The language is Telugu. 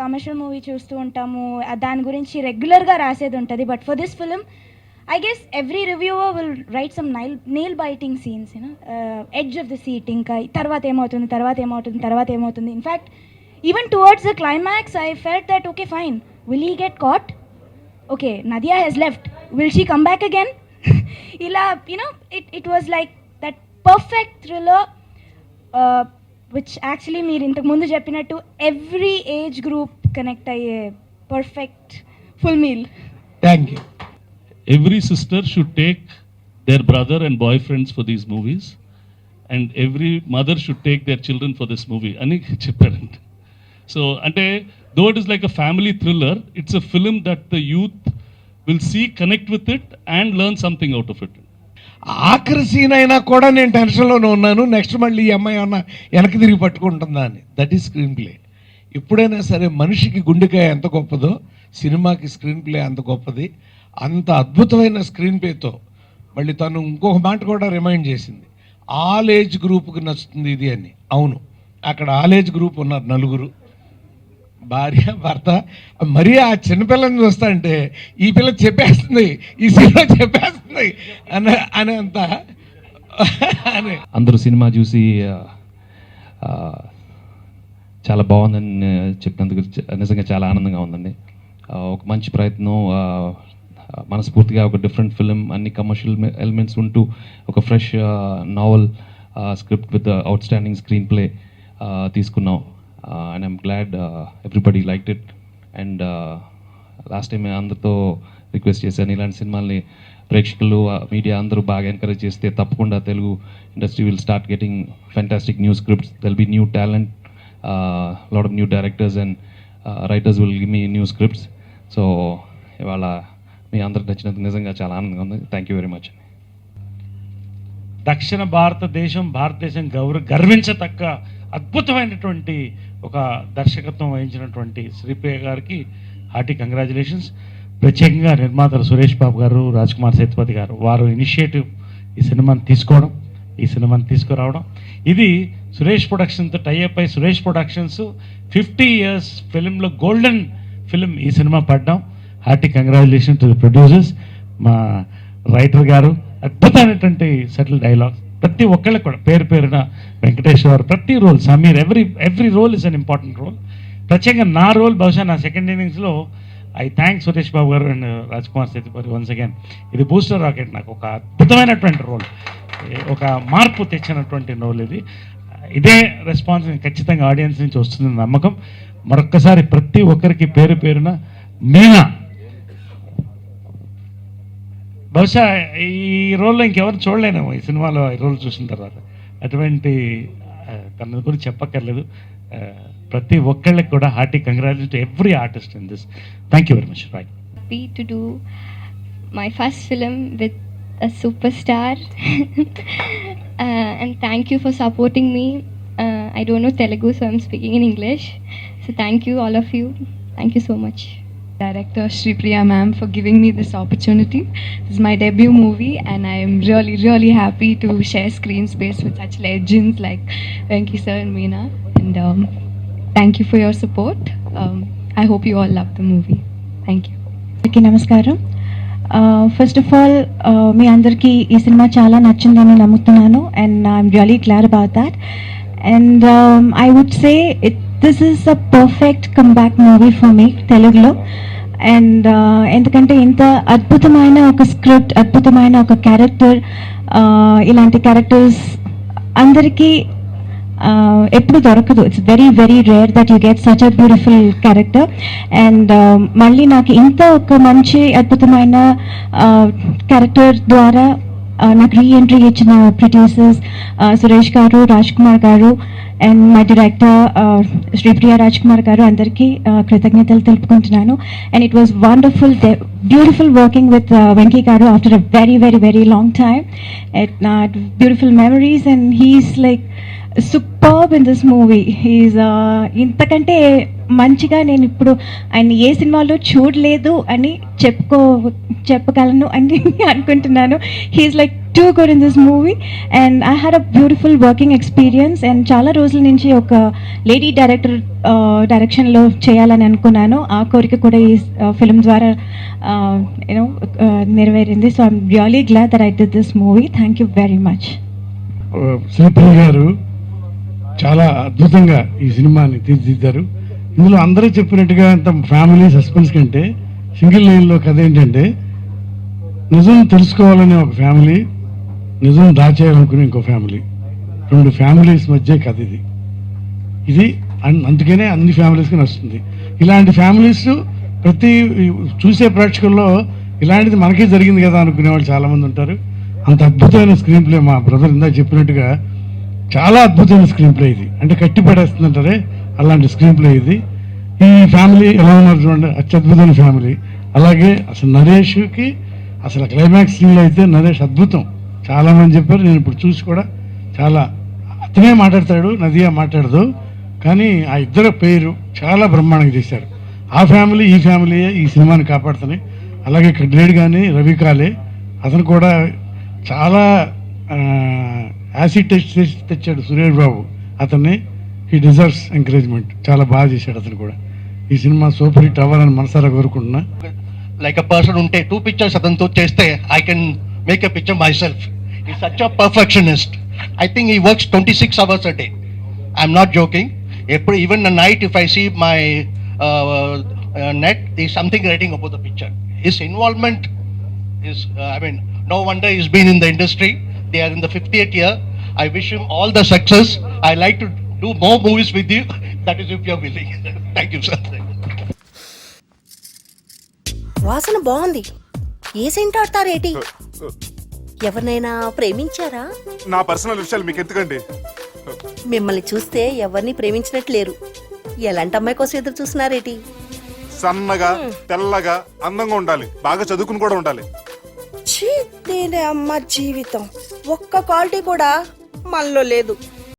కమర్షియల్ మూవీ చూస్తూ ఉంటాము, దాని గురించి రెగ్యులర్గా రాసేది ఉంటుంది. But for this film I guess every reviewer will write some nail biting scenes, edge of the seat. Inka tarvata emoutundi. In fact, even towards the climax, I felt that okay, fine. Will he get caught? Okay, Nadia has left. Will she come back again? Ila, it was like that perfect thriller, which actually meer intaku mundu cheppinattu every age group connect ayye perfect full meal. Thank you. Every sister should take their brother and boyfriends for these movies, and every mother should take their children for this movie ani chepparante. So ante though it is like a family thriller, it's a film that the youth will see, connect with it and learn something out of it. ఆఖరి సీన్ అయినా కూడా నేను టెన్షన్లోనే ఉన్నాను, నెక్స్ట్ మళ్ళీ ఈ అమ్మాయి అన్న వెనక్కి తిరిగి పట్టుకుంటుందా అని. That is screen play. ఎప్పుడైనా సరే మనిషికి గుండెకాయ ఎంత గొప్పదో సినిమాకి స్క్రీన్ ప్లే అంత గొప్పది. అంత అద్భుతమైన స్క్రీన్ ప్లేతో మళ్ళీ తను ఇంకొక మాట కూడా రిమైండ్ చేసింది, ఆల్ ఏజ్ గ్రూప్కి నచ్చుతుంది ఇది అని. అవును, అక్కడ ఆల్ ఏజ్ గ్రూప్ ఉన్నారు, నలుగురు, భార్య భర్త. మరీ ఆ చిన్నపిల్లని చూస్తా అంటే ఈ పిల్ల చెప్పేస్తుంది, ఈ సినిమా చెప్పేస్తుంది అని అంత అని అందరూ సినిమా చూసి చాలా బాగుందని చెప్పినందుకు నిజంగా చాలా ఆనందంగా ఉందండి. ఒక మంచి ప్రయత్నం, మనస్ఫూర్తిగా ఒక డిఫరెంట్ ఫిలిం, అన్ని కమర్షియల్ ఎలిమెంట్స్ ఉంటూ ఒక fresh novel script with outstanding screenplay తీసుకున్నాం. And I'm glad everybody liked it. And last time అందరితో రిక్వెస్ట్ చేశాను, ఇలాంటి సినిమాల్ని ప్రేక్షకులు మీడియా అందరూ బాగా ఎంకరేజ్ చేస్తే తప్పకుండా Telugu industry will start getting fantastic new scripts. There'll be new talent, lot of new directors and writers will give me new scripts. So ఇవాళ మీ అందరికి నచ్చినందుకు నిజంగా చాలా ఆనందంగా ఉంది. Thank you very much. దక్షిణ భారతదేశం గర్వించతక్క అద్భుతమైనటువంటి ఒక దర్శకత్వం వహించినటువంటి శ్రీప్రియ గారికి హార్టీ కంగ్రాచులేషన్స్. ప్రత్యేకంగా నిర్మాతలు సురేష్ బాబు గారు, రాజ్ కుమార్ సేతుపతి గారు, వారు ఇనిషియేటివ్ ఈ సినిమాని తీసుకోవడం, ఈ సినిమాని తీసుకురావడం, ఇది సురేష్ ప్రొడక్షన్తో టైఅప్ అయి సురేష్ ప్రొడక్షన్స్ 50 years ఫిలింలో గోల్డెన్ ఫిలిం ఈ సినిమా పడ్డాం. Hearty congratulation to the producers. మా రైటర్ గారు అద్భుతమైనటువంటి సెటిల్ డైలాగ్, ప్రతి ఒక్కళ్ళకి కూడా పేరు పేరున వెంకటేశ్వర్, ప్రతి role, Sameer, every role is an important role. ప్రత్యేకంగా నా రోల్ బహుశా నా సెకండ్ ఇన్నింగ్స్లో ఐ థ్యాంక్ సురేష్ బాబు గారు and Raj Kumar Sethupathi once again. ఇది బూస్టర్ రాకెట్, నాకు ఒక అద్భుతమైనటువంటి రోల్, ఒక మార్పు తెచ్చినటువంటి రోల్ ఇది. ఇదే రెస్పాన్స్ ఖచ్చితంగా ఆడియన్స్ నుంచి వస్తుంది నమ్మకం. మరొక్కసారి ప్రతి ఒక్కరికి పేరు పేరున మీనా, బహుశా ఈ రోల్లో ఇంకెవరు చూడలేనేమో ఈ సినిమాలో ఈ రోల్ చూసిన తర్వాత. అటువంటి తన గురించి చెప్పక్కర్లేదు. ప్రతి ఒక్కళ్ళకి కూడా hearty congratulation to every artist in this. Thank you very much. Right. Happy to do my first film with a superstar and thank you for supporting me. I don't know Telugu, so I'm speaking in English. So thank you all of you. Thank you so much. Director Shripriya ma'am for giving me this opportunity. This is my debut movie and I am really, really happy to share screen space with such legends like Venki sir and Meena. And thank you for your support. I hope you all love the movie. Thank you. Okay, namaskaram. First of all, మీ అందరికీ ఈ సినిమా చాలా నచ్చిందని నమ్ముతున్నాను and I'm really glad about that. And I would say this is a perfect comeback movie for me తెలుగులో. అండ్ ఎందుకంటే ఇంత అద్భుతమైన ఒక స్క్రిప్ట్, అద్భుతమైన ఒక క్యారెక్టర్, ఇలాంటి క్యారెక్టర్స్ అందరికీ ఎప్పుడు దొరకదు. It's very very rare that you get such a beautiful character. And మళ్ళీ నాకు ఇంత ఒక మంచి అద్భుతమైన క్యారెక్టర్ ద్వారా నాకు రీఎంట్రీ ఇచ్చిన ప్రొడ్యూసర్స్ సురేష్ గారు, రాజ్ కుమార్ గారు and my director Sripriya Raj Kumar గారు అందరికీ కృతజ్ఞతలు తెలుపుకుంటున్నాను. And it was wonderful, beautiful working with Venky గారు after a very very very long time. Beautiful memories and he's like superb in this movie. He's ఇంతకంటే మంచిగా నేను ఇప్పుడు ఆయన ఏ సినిమాలో చూడలేదు అని చెప్పగలను అని అనుకుంటున్నాను. He's like too good in this movie, and I had a beautiful working experience. And చాలా రోజుల నుంచి ఒక లేడీ డైరెక్షన్లో చేయాలని అనుకున్నాను. ఆ కోరిక కూడా ఈ ఫిల్మ్ ద్వారా నెరవేరింది. So I'm really glad that I did this movie. Thank you very much. Sripriya గారు చాలా అద్భుతంగా ఈ సినిమాని తీర్చిదిద్దారు. ఇందులో అందరూ చెప్పినట్టుగా అంత ఫ్యామిలీ సస్పెన్స్ కంటే సింగిల్ లైన్లో కథ ఏంటంటే, నిజం తెలుసుకోవాలనే ఒక ఫ్యామిలీ, నిజం దాచేయాలనుకునే ఇంకో ఫ్యామిలీ, రెండు ఫ్యామిలీస్ మధ్య కథ ఇది. అందుకనే అన్ని ఫ్యామిలీస్కి నచ్చుతుంది. ఇలాంటి ఫ్యామిలీస్ ప్రతి చూసే ప్రేక్షకుల్లో ఇలాంటిది మనకే జరిగింది కదా అనుకునే వాళ్ళు చాలామంది ఉంటారు. అంత అద్భుతమైన స్క్రీన్ ప్లే మా బ్రదర్ ఇందాక చెప్పినట్టుగా చాలా అద్భుతమైన స్క్రీన్ ప్లే ఇది. అంటే కట్టి పడేస్తుందంటారే అలాంటి స్క్రీన్ ప్లే ఇది. ఈ ఫ్యామిలీ ఎలా ఉన్నారు చూడండి, అత్యద్భుతమైన ఫ్యామిలీ. అలాగే అసలు నరేష్కి అసలు క్లైమాక్స్ సీన్లో అయితే నరేష్ అద్భుతం. చాలామంది చెప్పారు, నేను ఇప్పుడు చూసి కూడా చాలా, అతనే మాట్లాడతాడు, నదియా మాట్లాడదు, కానీ ఆ ఇద్దరు పేరు చాలా బ్రహ్మాండంగా చేశారు. ఆ ఫ్యామిలీ ఈ ఫ్యామిలీయే ఈ సినిమాని కాపాడుతున్నాయి. అలాగే కడ్రేడ్ కానీ రవి కాలే, అతను కూడా చాలా యాసిడ్ టెస్ట్ చేసి తెచ్చాడు సురేష్ బాబు. అతన్ని హీ డిజర్వ్స్ ఎంకరేజ్మెంట్. చాలా బాగా చేశాడు అతను కూడా. ఈ సినిమా సూపర్ హిట్ అవ్వాలని మనసారా కోరుకుంటున్నా. లైక్ అ పర్సన్ ఉంటే 2 pictures అతనితో చేస్తే I can make a picture myself. He such a perfectionist. I think he works 26 hours a day. I'm not joking. ఎప్పుడు even the night if I see my net, there is something writing about the picture. His involvement is, no wonder he's been in the industry. They are in the 50th year. I wish him all the success. I like to do more movies with you. That is if you are willing. Thank you, sir. వాసన బాగుంది. ఏ సెంట్ ఆడతారేటి? ఎవరినైనా ప్రేమించారా? నా పర్సనల్ విషయాలు మీకు ఎందుకండి? మిమ్మల్ని చూస్తే ఎవరిని ప్రేమించినట్లు లేరు. ఎలాంటి అమ్మాయి కోసం ఎదురు చూస్తున్నారేటి? సన్నగా, తెల్లగా, అందంగా ఉండాలి. బాగా చదువుకుని కూడా ఉండాలి. ఛీ, దీని అమ్మ జీవితం ఒక్క క్వాలిటీ కూడా మనలో లేదు.